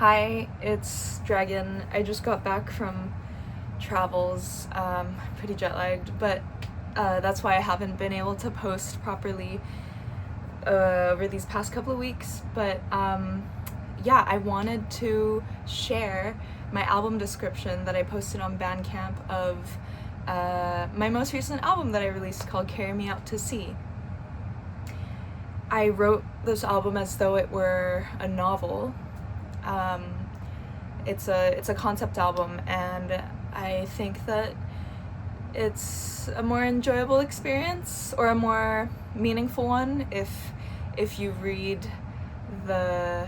Hi, it's Dragon. I just got back from travels, pretty jet lagged, but that's why I haven't been able to post properly over these past couple of weeks. But yeah, I wanted to share my album description that I posted on Bandcamp of my most recent album that I released called Carry Me Out to Sea. I wrote this album as though it were a novel. It's a concept album, and I think that it's a more enjoyable experience, or a more meaningful one, if you read the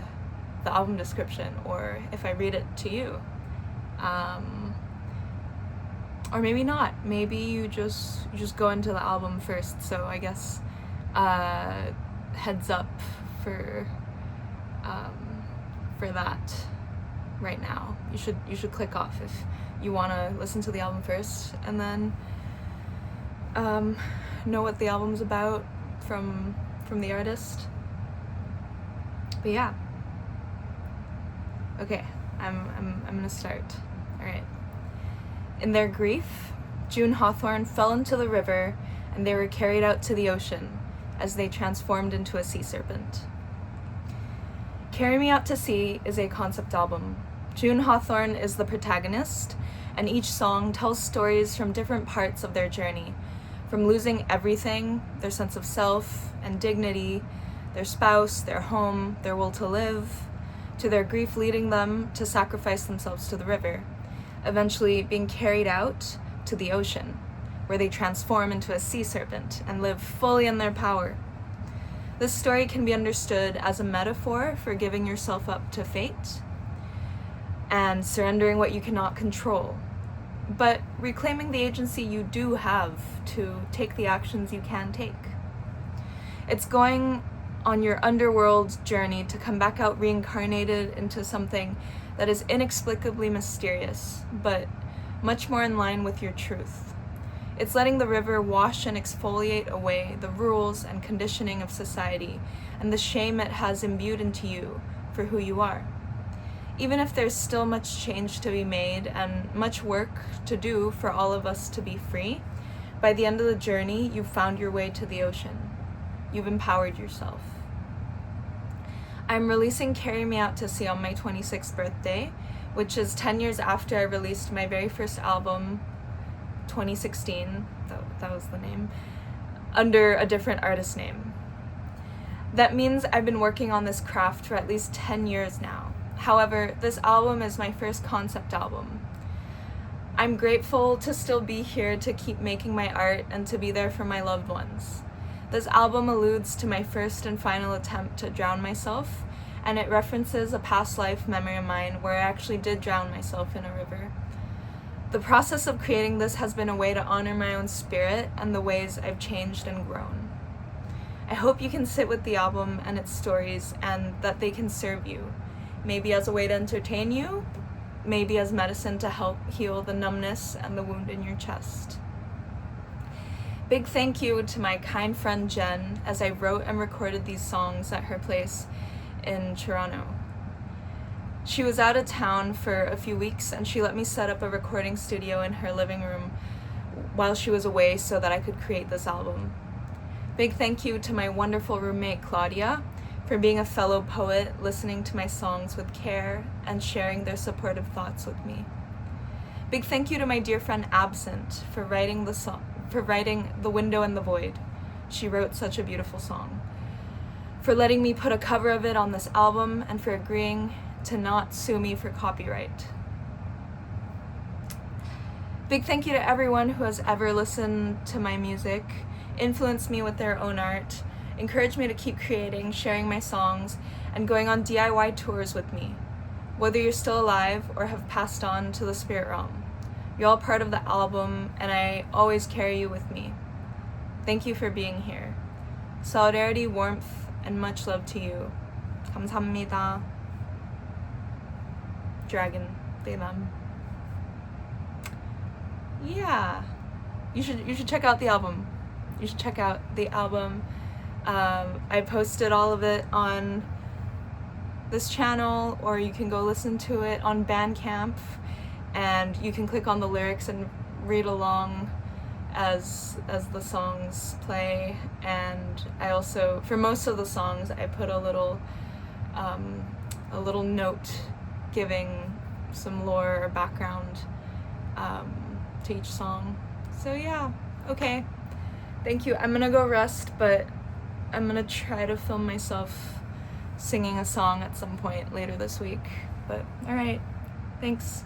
album description, or if I read it to you, or maybe not. Maybe you just go into the album first. So I guess heads up for that right now. You should click off if you want to listen to the album first, and then know what the album's about from the artist. But yeah, okay, I'm gonna start. All right. In their grief, June Hawthorn fell into the river, and they were carried out to the ocean as they transformed into a sea serpent. Carry Me Out to Sea is a concept album. June Hawthorn is the protagonist, and each song tells stories from different parts of their journey, from losing everything, their sense of self and dignity, their spouse, their home, their will to live, to their grief leading them to sacrifice themselves to the river, eventually being carried out to the ocean, where they transform into a sea serpent and live fully in their power. This story can be understood as a metaphor for giving yourself up to fate and surrendering what you cannot control, but reclaiming the agency you do have to take the actions you can take. It's going on your underworld journey to come back out reincarnated into something that is inexplicably mysterious, but much more in line with your truth. It's letting the river wash and exfoliate away the rules and conditioning of society and the shame it has imbued into you for who you are. Even if there's still much change to be made and much work to do for all of us to be free, by the end of the journey, you've found your way to the ocean. You've empowered yourself. I'm releasing Carry Me Out to Sea on my 26th birthday, which is 10 years after I released my very first album, 2016, that was the name, under a different artist name. That means I've been working on this craft for at least 10 years now. However, this album is my first concept album. I'm grateful to still be here to keep making my art and to be there for my loved ones. This album alludes to my first and final attempt to drown myself, and it references a past life memory of mine where I actually did drown myself in a river. The process of creating this has been a way to honor my own spirit and the ways I've changed and grown. I hope you can sit with the album and its stories, and that they can serve you, maybe as a way to entertain you, maybe as medicine to help heal the numbness and the wound in your chest. Big thank you to my kind friend Jen, as I wrote and recorded these songs at her place in Toronto. She was out of town for a few weeks, and she let me set up a recording studio in her living room while she was away so that I could create this album. Big thank you to my wonderful roommate Claudia for being a fellow poet, listening to my songs with care and sharing their supportive thoughts with me. Big thank you to my dear friend Absent for writing The Window and the Void. She wrote such a beautiful song. For letting me put a cover of it on this album, and for agreeing to not sue me for copyright. Big thank you to everyone who has ever listened to my music, influenced me with their own art, encouraged me to keep creating, sharing my songs, and going on DIY tours with me. Whether you're still alive or have passed on to the spirit realm, you're all part of the album, and I always carry you with me. Thank you for being here. Solidarity, warmth, and much love to you. 감사합니다. Dragon, them. Yeah, you should check out the album. You should check out the album. I posted all of it on this channel, or you can go listen to it on Bandcamp, and you can click on the lyrics and read along as the songs play. And I also, for most of the songs, I put a little note giving some lore or background to each song. So yeah, okay, thank you. I'm gonna go rest, but I'm gonna try to film myself singing a song at some point later this week. But all right, thanks.